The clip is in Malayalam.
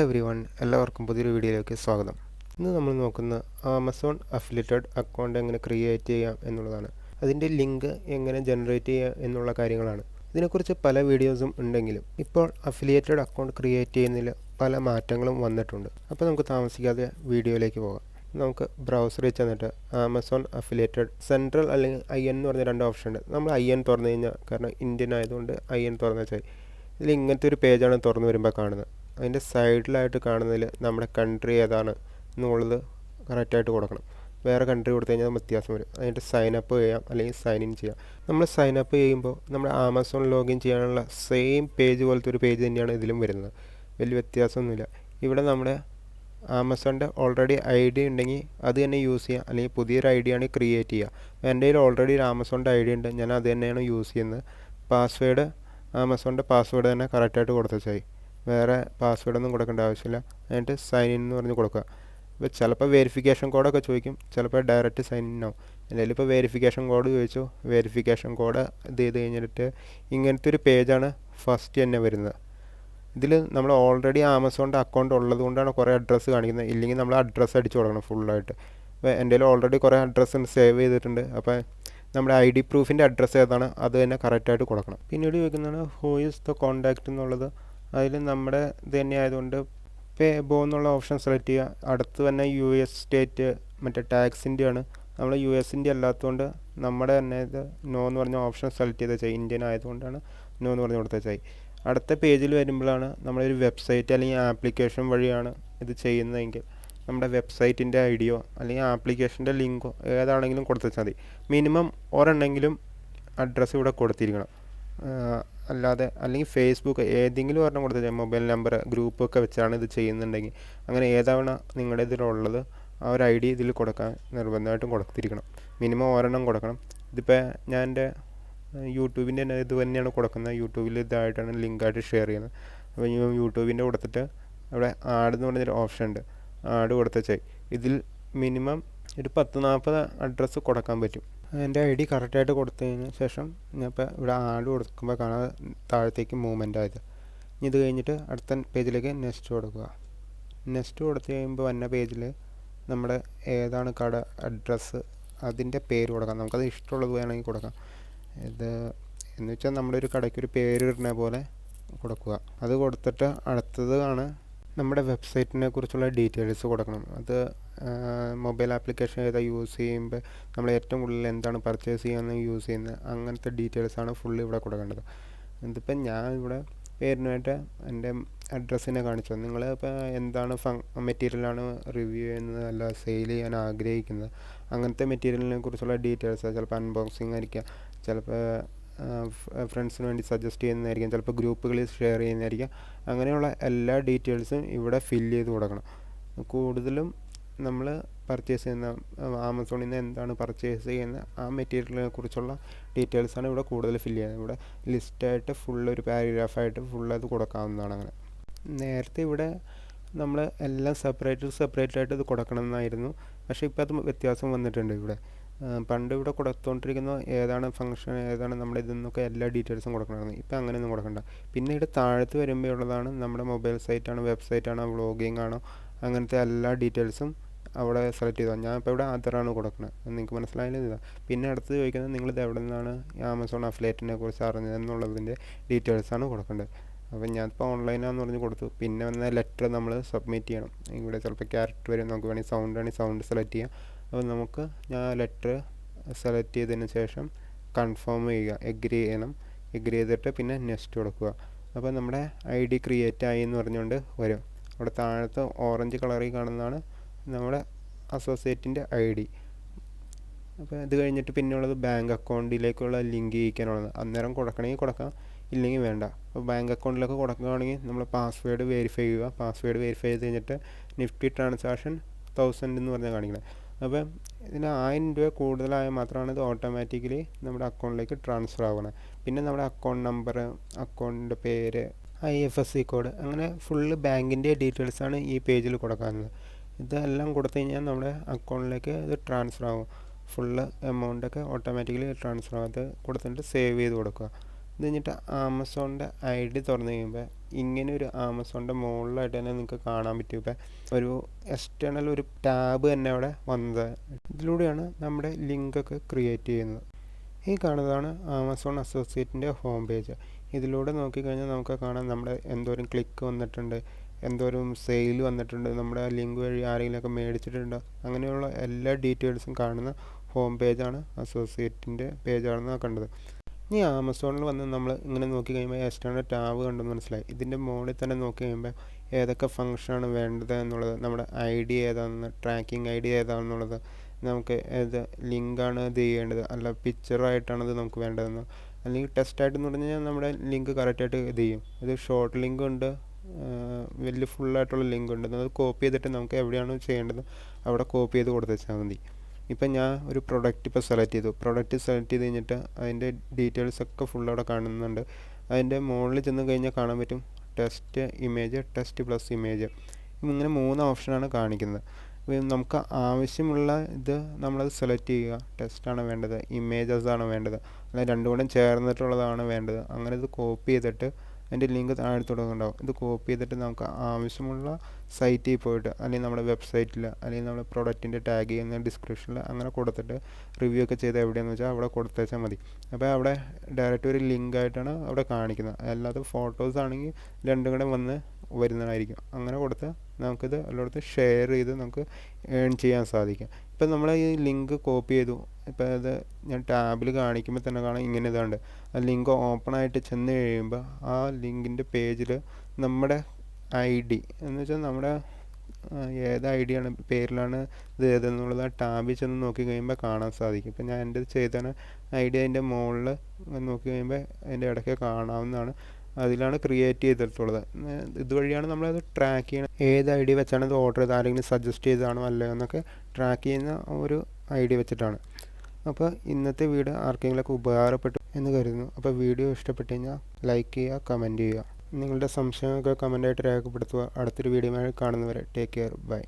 എവരിവൺ, എല്ലാവർക്കും പുതിയൊരു വീഡിയോയിലേക്ക് സ്വാഗതം. ഇന്ന് നമ്മൾ നോക്കുന്ന ആമസോൺ അഫിലിയേറ്റഡ് അക്കൗണ്ട് എങ്ങനെ ക്രിയേറ്റ് ചെയ്യാം എന്നുള്ളതാണ്. അതിൻ്റെ ലിങ്ക് എങ്ങനെ ജനറേറ്റ് ചെയ്യാം എന്നുള്ള കാര്യങ്ങളാണ്. ഇതിനെക്കുറിച്ച് പല വീഡിയോസും ഉണ്ടെങ്കിലും ഇപ്പോൾ അഫിലിയേറ്റഡ് അക്കൗണ്ട് ക്രിയേറ്റ് ചെയ്യുന്നതിൽ പല മാറ്റങ്ങളും വന്നിട്ടുണ്ട്. അപ്പോൾ നമുക്ക് താമസിക്കാതെ വീഡിയോയിലേക്ക് പോകാം. നമുക്ക് ബ്രൗസറിൽ ചെന്നിട്ട് ആമസോൺ അഫിലിയേറ്റഡ് സെൻട്രൽ അല്ലെങ്കിൽ IN എന്ന് പറഞ്ഞ രണ്ട് ഓപ്ഷൻ ഉണ്ട്. നമ്മൾ IN തുറന്നു കഴിഞ്ഞാൽ, കാരണം ഇന്ത്യൻ ആയതുകൊണ്ട് IN തുറന്നു വെച്ചാൽ ഇതിൽ ഇങ്ങനത്തെ ഒരു പേജാണ് തുറന്നു വരുമ്പോൾ കാണുന്നത്. അതിൻ്റെ സൈഡിലായിട്ട് കാണുന്നതിൽ നമ്മുടെ കൺട്രി ഏതാണ് എന്നുള്ളത് കറക്റ്റായിട്ട് കൊടുക്കണം. വേറെ കൺട്രി കൊടുത്തു കഴിഞ്ഞാൽ വ്യത്യാസം വരും. അതിൻ്റെ സൈനപ്പ് ചെയ്യാം അല്ലെങ്കിൽ സൈൻ ഇൻ ചെയ്യാം. നമ്മൾ സൈനപ്പ് ചെയ്യുമ്പോൾ നമ്മുടെ ആമസോൺ ലോഗിൻ ചെയ്യാനുള്ള സെയിം പേജ് പോലത്തെ ഒരു പേജ് തന്നെയാണ് ഇതിലും വരുന്നത്. വലിയ വ്യത്യാസമൊന്നുമില്ല. ഇവിടെ നമ്മുടെ ആമസോണിൻ്റെ ഓൾറെഡി ID ഉണ്ടെങ്കിൽ അത് തന്നെ യൂസ് ചെയ്യുക, അല്ലെങ്കിൽ പുതിയൊരു ID ആണ് ക്രിയേറ്റ് ചെയ്യുക. എൻ്റെ കയ്യിൽ ഓൾറെഡി ഒരു ആമസോണിൻ്റെ ID ഉണ്ട്, ഞാൻ അത് തന്നെയാണ് യൂസ് ചെയ്യുന്നത്. പാസ്വേഡ് ആമസോണിൻ്റെ പാസ്വേഡ് തന്നെ കറക്റ്റായിട്ട് കൊടുത്തുവെച്ചാൽ വേറെ പാസ്വേഡൊന്നും കൊടുക്കേണ്ട ആവശ്യമില്ല. എന്നിട്ട് സൈൻ ഇൻ എന്ന് പറഞ്ഞ് കൊടുക്കുക. ഇപ്പോൾ ചിലപ്പോൾ വെരിഫിക്കേഷൻ കോഡൊക്കെ ചോദിക്കും, ചിലപ്പോൾ ഡയറക്റ്റ് സൈൻ ഇൻ ആവും. എന്തായാലും ഇപ്പോൾ വെരിഫിക്കേഷൻ കോഡ് ചോദിച്ചു, വെരിഫിക്കേഷൻ കോഡ് ഇത് ചെയ്ത് കഴിഞ്ഞിട്ട് ഇങ്ങനത്തെ ഒരു പേജാണ് ഫസ്റ്റ് തന്നെ വരുന്നത്. ഇതിൽ നമ്മൾ ഓൾറെഡി ആമസോണിൻ്റെ അക്കൗണ്ട് ഉള്ളത് കൊണ്ടാണ് കുറേ അഡ്രസ്സ് കാണിക്കുന്നത്. ഇല്ലെങ്കിൽ നമ്മൾ അഡ്രസ്സ് അടിച്ചു കൊടുക്കണം ഫുള്ളായിട്ട്. അപ്പോൾ എൻ്റെ കയ്യിൽ ഓൾറെഡി കുറേ അഡ്രസ്സ് സേവ് ചെയ്തിട്ടുണ്ട്. അപ്പോൾ നമ്മുടെ ID പ്രൂഫിൻ്റെ അഡ്രസ്സ് ഏതാണ് അത് തന്നെ കറക്റ്റായിട്ട് കൊടുക്കണം. പിന്നീട് ചോദിക്കുന്നതാണ് ഹൂ ഈസ് ദ കോണ്ടാക്റ്റ് എന്നുള്ളത്. അതിൽ നമ്മുടെ ഇത് തന്നെ ആയതുകൊണ്ട് പേ ബോ എന്നുള്ള ഓപ്ഷൻ സെലക്ട് ചെയ്യുക. അടുത്ത് തന്നെ US സ്റ്റേറ്റ് മറ്റേ ടാക്സിൻ്റെ ആണ്. നമ്മൾ US-ൻ്റെ അല്ലാത്തതുകൊണ്ട് നമ്മുടെ തന്നെ ഇത് നോ എന്ന് പറഞ്ഞ ഓപ്ഷൻ സെലക്ട് ചെയ്ത് വെച്ചാൽ ഇന്ത്യൻ ആയതുകൊണ്ടാണ് നോ എന്ന് പറഞ്ഞ് കൊടുത്ത് വെച്ചാൽ. അടുത്ത പേജിൽ വരുമ്പോഴാണ് നമ്മളൊരു വെബ്സൈറ്റ് അല്ലെങ്കിൽ ആപ്ലിക്കേഷൻ വഴിയാണ് ഇത് ചെയ്യുന്നതെങ്കിൽ നമ്മുടെ വെബ്സൈറ്റിൻ്റെ IDയോ അല്ലെങ്കിൽ ആപ്ലിക്കേഷൻ്റെ ലിങ്കോ ഏതാണെങ്കിലും കൊടുത്ത് വെച്ചാൽ മതി. മിനിമം ഒരെണ്ണെങ്കിലും അഡ്രസ്സ് ഇവിടെ കൊടുത്തിരിക്കണം. അല്ലാതെ അല്ലെങ്കിൽ ഫേസ്ബുക്ക് ഏതെങ്കിലും ഒരെണ്ണം കൊടുത്ത് മൊബൈൽ നമ്പർ ഗ്രൂപ്പൊക്കെ വെച്ചാണ് ഇത് ചെയ്യുന്നുണ്ടെങ്കിൽ അങ്ങനെ ഏതാണ് നിങ്ങളുടെ ഇതിലുള്ളത് ആ ഒരു ID ഇതിൽ കൊടുക്കാൻ നിർബന്ധമായിട്ടും കൊടുത്തിരിക്കണം. മിനിമം ഒരെണ്ണം കൊടുക്കണം. ഇതിപ്പോൾ ഞാൻ എൻ്റെ യൂട്യൂബിൻ്റെ തന്നെ ഇത് തന്നെയാണ് കൊടുക്കുന്നത്. യൂട്യൂബിൽ ഇതായിട്ടാണ് ലിങ്കായിട്ട് ഷെയർ ചെയ്യുന്നത്. അപ്പോൾ യൂട്യൂബിൻ്റെ കൊടുത്തിട്ട് അവിടെ ആഡ് എന്ന് പറഞ്ഞൊരു ഓപ്ഷൻ ഉണ്ട്. ആഡ് കൊടുത്തുവെച്ചാൽ ഇതിൽ മിനിമം ഒരു 10-40 അഡ്രസ്സ് കൊടുക്കാൻ പറ്റും. എൻ്റെ ID കറക്റ്റായിട്ട് കൊടുത്തതിന് ശേഷം ഞാൻ ഇപ്പോൾ ഇവിടെ ആഡ് കൊടുക്കുമ്പോൾ കാണാതെ താഴത്തേക്ക് മൂവ്മെൻ്റ് ആയത്. ഇനി ഇത് കഴിഞ്ഞിട്ട് അടുത്ത പേജിലേക്ക് നെക്സ്റ്റ് കൊടുക്കുക. നെക്സ്റ്റ് കൊടുത്തു കഴിയുമ്പോൾ വന്ന പേജിൽ നമ്മുടെ ഏതാണ് കട അഡ്രസ്സ് അതിൻ്റെ പേര് കൊടുക്കാം. നമുക്കത് ഇഷ്ടമുള്ളത് വേണമെങ്കിൽ കൊടുക്കാം. ഇത് എന്ന് വെച്ചാൽ നമ്മുടെ ഒരു കടയ്ക്കൊരു പേര് ഇടുന്ന പോലെ കൊടുക്കുക. അത് കൊടുത്തിട്ട് അടുത്തത് ആണ് നമ്മുടെ വെബ്സൈറ്റിനെ കുറിച്ചുള്ള ഡീറ്റെയിൽസ് കൊടുക്കണം. അത് മൊബൈൽ ആപ്ലിക്കേഷൻ ഏതാ യൂസ് ചെയ്യുമ്പോൾ നമ്മൾ ഏറ്റവും കൂടുതൽ എന്താണ് പർച്ചേസ് ചെയ്യാൻ യൂസ് ചെയ്യുന്നത് അങ്ങനത്തെ ഡീറ്റെയിൽസാണ് ഫുള്ള് ഇവിടെ കൊടുക്കേണ്ടത്. ഇതിപ്പോൾ ഞാൻ ഇവിടെ പേരിനായിട്ട് എൻ്റെ അഡ്രസ്സിനെ കാണിച്ചു. നിങ്ങൾ ഇപ്പോൾ എന്താണ് മെറ്റീരിയലാണ് റിവ്യൂ ചെയ്യുന്നത് അല്ല സെയിൽ ചെയ്യാൻ ആഗ്രഹിക്കുന്നത് അങ്ങനത്തെ മെറ്റീരിയലിനെ കുറിച്ചുള്ള ഡീറ്റെയിൽസ്, ചിലപ്പോൾ അൺബോക്സിങ് ആയിരിക്കാം, ചിലപ്പോൾ ഫ്രണ്ട്സിന് വേണ്ടി സജസ്റ്റ് ചെയ്യുന്നതായിരിക്കും, ചിലപ്പോൾ ഗ്രൂപ്പുകളിൽ ഷെയർ ചെയ്യുന്നതായിരിക്കും. അങ്ങനെയുള്ള എല്ലാ ഡീറ്റെയിൽസും ഇവിടെ ഫില്ല് ചെയ്ത് കൊടുക്കണം. കൂടുതലും നമ്മൾ പർച്ചേസ് ചെയ്യുന്ന ആമസോണിൽ നിന്ന് എന്താണ് പർച്ചേസ് ചെയ്യുന്ന ആ മെറ്റീരിയലിനെ കുറിച്ചുള്ള ഡീറ്റെയിൽസാണ് ഇവിടെ കൂടുതൽ ഫില്ല് ചെയ്യുന്നത്. ഇവിടെ ലിസ്റ്റായിട്ട് ഫുള്ളൊരു പാരഗ്രാഫായിട്ട് ഫുള്ളത് കൊടുക്കാവുന്നതാണ്. അങ്ങനെ നേരത്തെ ഇവിടെ നമ്മൾ എല്ലാം സെപ്പറേറ്റ് ആയിട്ട് ഇത് കൊടുക്കണം എന്നായിരുന്നു. പക്ഷേ ഇപ്പോൾ അത് വ്യത്യാസം വന്നിട്ടുണ്ട്. ഇവിടെ പണ്ട് ഇവിടെ കൊടുത്തുകൊണ്ടിരിക്കുന്ന ഏതാണ് ഫംഗ്ഷൻ ഏതാണ് നമ്മുടെ ഇതെന്നൊക്കെ എല്ലാ ഡീറ്റെയിൽസും കൊടുക്കണമായിരുന്നു. ഇപ്പോൾ അങ്ങനെയൊന്നും കൊടുക്കണ്ട. പിന്നീട് താഴത്ത് വരുമ്പോൾ ഉള്ളതാണ് നമ്മുടെ മൊബൈൽ സൈറ്റാണോ വെബ്സൈറ്റാണോ വ്ളോഗിങ് ആണോ അങ്ങനത്തെ എല്ലാ ഡീറ്റെയിൽസും അവിടെ സെലക്ട് ചെയ്താൽ. ഞാൻ ഇപ്പോൾ ഇവിടെ ആധാറാണ് കൊടുക്കുന്നത്. നിങ്ങൾക്ക് മനസ്സിലായാലും ഇതാ. പിന്നെ അടുത്ത് ചോദിക്കുന്നത് നിങ്ങളിത് എവിടെ നിന്നാണ് ആമസോൺ അഫിലിയേറ്റിനെ കുറിച്ച് അറിഞ്ഞത് എന്നുള്ളതിൻ്റെ ഡീറ്റെയിൽസാണ് കൊടുക്കേണ്ടത്. അപ്പോൾ ഞാനിപ്പോൾ ഓൺലൈനാണെന്ന് പറഞ്ഞ് കൊടുത്തു. പിന്നെ വന്ന ലെറ്റർ നമ്മൾ സബ്മിറ്റ് ചെയ്യണം. ഇവിടെ ചിലപ്പോൾ ക്യാരക്ടർ വരും, നമുക്ക് വേണമെങ്കിൽ സൗണ്ട് ആണെങ്കിൽ സൗണ്ട് സെലക്ട് ചെയ്യാം. അപ്പോൾ നമുക്ക് ഞാൻ ലെറ്റർ സെലക്ട് ചെയ്തതിന് ശേഷം കൺഫേം ചെയ്യുക, എഗ്രി ചെയ്യണം. എഗ്രി ചെയ്തിട്ട് പിന്നെ നെക്സ്റ്റ് കൊടുക്കുക. അപ്പോൾ നമ്മുടെ ID ക്രിയേറ്റ് ആയി എന്ന് പറഞ്ഞുകൊണ്ട് വരും. അവിടെ താഴത്ത് ഓറഞ്ച് കളറിൽ കാണുന്നതാണ് നമ്മുടെ അസോസിയേറ്റിൻ്റെ ID. അപ്പോൾ ഇത് കഴിഞ്ഞിട്ട് പിന്നെയുള്ളത് ബാങ്ക് അക്കൗണ്ടിലേക്കുള്ള ലിങ്ക് ചെയ്യിക്കാനുള്ളത്. അന്നേരം കൊടുക്കണമെങ്കിൽ കൊടുക്കാം, ഇല്ലെങ്കിൽ വേണ്ട. അപ്പോൾ ബാങ്ക് അക്കൗണ്ടിലൊക്കെ കൊടുക്കുകയാണെങ്കിൽ നമ്മൾ പാസ്വേഡ് വെരിഫൈ ചെയ്യുക. പാസ്വേഡ് വെരിഫൈ ചെയ്ത് കഴിഞ്ഞിട്ട് നിഫ്റ്റി ട്രാൻസാക്ഷൻ 1000 എന്ന് പറഞ്ഞാൽ കാണിക്കണം. അപ്പോൾ ഇതിന് 1000 രൂപ കൂടുതലായാൽ മാത്രമാണ് ഇത് ഓട്ടോമാറ്റിക്കലി നമ്മുടെ അക്കൗണ്ടിലേക്ക് ട്രാൻസ്ഫർ ആവുന്നത്. പിന്നെ നമ്മുടെ അക്കൗണ്ട് നമ്പർ, അക്കൗണ്ടിൻ്റെ പേര്, IFSC കോഡ്, അങ്ങനെ ഫുള്ള് ബാങ്കിൻ്റെ ഡീറ്റെയിൽസാണ് ഈ പേജിൽ കൊടുക്കാനുള്ളത്. ഇതെല്ലാം കൊടുത്തു കഴിഞ്ഞാൽ നമ്മുടെ അക്കൗണ്ടിലേക്ക് ഇത് ട്രാൻസ്ഫർ ആവും. ഫുള്ള് എമൗണ്ടൊക്കെ ഓട്ടോമാറ്റിക്കലി ട്രാൻസ്ഫർ ആവും. അത് കൊടുത്തിട്ട് സേവ് ചെയ്ത് കൊടുക്കുക. ഇത് കഴിഞ്ഞിട്ട് ആമസോണിൻ്റെ ID തുറന്നു കഴിയുമ്പോൾ ഇങ്ങനെ ഒരു ആമസോണിൻ്റെ മുകളിലായിട്ട് തന്നെ നിങ്ങൾക്ക് കാണാൻ പറ്റും. ഇപ്പം ഒരു എക്സ്റ്റേണൽ ഒരു ടാബ് തന്നെ അവിടെ വന്നത്. ഇതിലൂടെയാണ് നമ്മുടെ ലിങ്കൊക്കെ ക്രിയേറ്റ് ചെയ്യുന്നത്. ഈ കാണുന്നതാണ് ആമസോൺ അസോസിയേറ്റിൻ്റെ ഹോം പേജ്. ഇതിലൂടെ നോക്കിക്കഴിഞ്ഞാൽ നമുക്ക് കാണാം നമ്മുടെ എന്തോരം ക്ലിക്ക് വന്നിട്ടുണ്ട്, എന്തോരം സെയിൽ വന്നിട്ടുണ്ട്, നമ്മുടെ ലിങ്ക് വഴി ആരെങ്കിലുമൊക്കെ മേടിച്ചിട്ടുണ്ടോ, അങ്ങനെയുള്ള എല്ലാ ഡീറ്റെയിൽസും കാണുന്ന ഹോം പേജാണ് അസോസിയേറ്റിൻ്റെ പേജാണെന്ന് കണ്ടത്. ഇനി ആമസോണിൽ വന്ന് നമ്മൾ ഇങ്ങനെ നോക്കി കഴിയുമ്പോൾ എക്സ്റ്റേണൽ ടാബ് കണ്ടെന്ന് മനസ്സിലായി. ഇതിൻ്റെ മുകളിൽ തന്നെ നോക്കി കഴിയുമ്പോൾ ഏതൊക്കെ ഫംഗ്ഷനാണ് വേണ്ടത് എന്നുള്ളത്, നമ്മുടെ ID ഏതാണെന്ന്, ട്രാക്കിംഗ് ID ഏതാണെന്നുള്ളത്, നമുക്ക് ഏത് ലിങ്കാണ് ഇത് ചെയ്യേണ്ടത്, അല്ല പിക്ചറായിട്ടാണ് ഇത് നമുക്ക് വേണ്ടതെന്ന്, അല്ലെങ്കിൽ ടെസ്റ്റായിട്ടെന്ന് പറഞ്ഞു കഴിഞ്ഞാൽ നമ്മുടെ ലിങ്ക് കറക്റ്റായിട്ട് ഇത് ചെയ്യും. ഇത് ഷോർട്ട് ലിങ്ക് ഉണ്ട്, വലിയ ഫുള്ളായിട്ടുള്ള ലിങ്ക് ഉണ്ട്. അത് കോപ്പി ചെയ്തിട്ട് നമുക്ക് എവിടെയാണോ ചെയ്യേണ്ടത് അവിടെ കോപ്പി ചെയ്ത് കൊടുത്ത് വെച്ചാൽ മതി. ഇപ്പം ഞാൻ ഒരു പ്രൊഡക്റ്റ് ഇപ്പോൾ സെലക്ട് ചെയ്തു. പ്രൊഡക്റ്റ് സെലക്ട് ചെയ്ത് കഴിഞ്ഞിട്ട് അതിൻ്റെ ഡീറ്റെയിൽസ് ഒക്കെ ഫുൾ അവിടെ കാണുന്നുണ്ട്. അതിൻ്റെ മുകളിൽ ചെന്ന് കഴിഞ്ഞാൽ കാണാൻ പറ്റും test image, test plus image, ഇങ്ങനെ 3 ഓപ്ഷനാണ് കാണിക്കുന്നത്. നമുക്ക് ആവശ്യമുള്ള ഇത് നമ്മളത് സെലക്ട് ചെയ്യുക. ടെസ്റ്റാണ് വേണ്ടത്, ഇമേജസ് ആണ് വേണ്ടത്, അല്ലെങ്കിൽ രണ്ടും കൂടെ ചേർന്നിട്ടുള്ളതാണ് വേണ്ടത്. അങ്ങനെ ഇത് കോപ്പി ചെയ്തിട്ട് അതിൻ്റെ ലിങ്ക് താഴത്തോടെ ഉണ്ടാവും. ഇത് കോപ്പി ചെയ്തിട്ട് നമുക്ക് ആവശ്യമുള്ള സൈറ്റിൽ പോയിട്ട്, അല്ലെങ്കിൽ നമ്മുടെ വെബ്സൈറ്റിൽ, അല്ലെങ്കിൽ നമ്മുടെ പ്രൊഡക്റ്റിൻ്റെ ടാഗ് ചെയ്യുന്ന ഡിസ്ക്രിപ്ഷനിൽ അങ്ങനെ കൊടുത്തിട്ട് റിവ്യൂ ഒക്കെ ചെയ്ത് എവിടെയാണെന്ന് വെച്ചാൽ അവിടെ കൊടുത്തേച്ചാൽ മതി. അപ്പോൾ അവിടെ ഡയറക്റ്റ് ഒരു ലിങ്കായിട്ടാണ് അവിടെ കാണിക്കുന്നത്. അല്ലാതെ ഫോട്ടോസ് ആണെങ്കിൽ രണ്ടും കൂടെ വന്ന് വരുന്നതായിരിക്കും. അങ്ങനെ കൊടുത്ത് നമുക്കിത് എല്ലായിടത്തും ഷെയർ ചെയ്ത് നമുക്ക് ഏൺ ചെയ്യാൻ സാധിക്കും. ഇപ്പം നമ്മൾ ഈ ലിങ്ക് കോപ്പി ചെയ്തു. ഇപ്പോൾ അത് ഞാൻ ടാബിൽ കാണിക്കുമ്പോൾ തന്നെ കാണാം ഇങ്ങനെ ഇതുണ്ട്. ആ ലിങ്ക് ഓപ്പണായിട്ട് ചെന്ന് കഴിയുമ്പോൾ ആ ലിങ്കിൻ്റെ പേജിൽ നമ്മുടെ ID എന്ന് വെച്ചാൽ നമ്മുടെ ഏത് ID ആണ്, പേരിലാണ് ഇത് ഏതെന്നുള്ളത് ആ ടാബിൽ ചെന്ന് നോക്കി കഴിയുമ്പോൾ കാണാൻ സാധിക്കും. ഇപ്പം ഞാൻ എൻ്റെ ചെയ്താണ് ID അതിൻ്റെ മുകളിൽ നോക്കി കഴിയുമ്പോൾ അതിൻ്റെ ഇടയ്ക്ക് കാണാവുന്നതാണ്. അതിലാണ് ക്രിയേറ്റ് ചെയ്തിട്ടുള്ളത്. ഇതുവഴിയാണ് നമ്മളത് ട്രാക്ക് ചെയ്യണം. ഏത് ID വെച്ചാണ് ഇത് ഓർഡർ ചെയ്ത്, ആരെങ്കിലും സജസ്റ്റ് ചെയ്തതാണോ അല്ലയോ എന്നൊക്കെ ട്രാക്ക് ചെയ്യുന്ന ഒരു ID വെച്ചിട്ടാണ്. അപ്പോൾ ഇന്നത്തെ വീഡിയോ ആർക്കെങ്കിലുമൊക്കെ ഉപകാരപ്പെട്ടു എന്ന് കരുതുന്നു. അപ്പോൾ വീഡിയോ ഇഷ്ടപ്പെട്ടു കഴിഞ്ഞാൽ ലൈക്ക് ചെയ്യുക, കമൻറ്റ് ചെയ്യുക. നിങ്ങളുടെ സംശയമൊക്കെ കമൻ്റായിട്ട് രേഖപ്പെടുത്തുക. അടുത്തൊരു വീഡിയോയുമായി കാണുന്നവരെ ടേക്ക് കെയർ, ബൈ.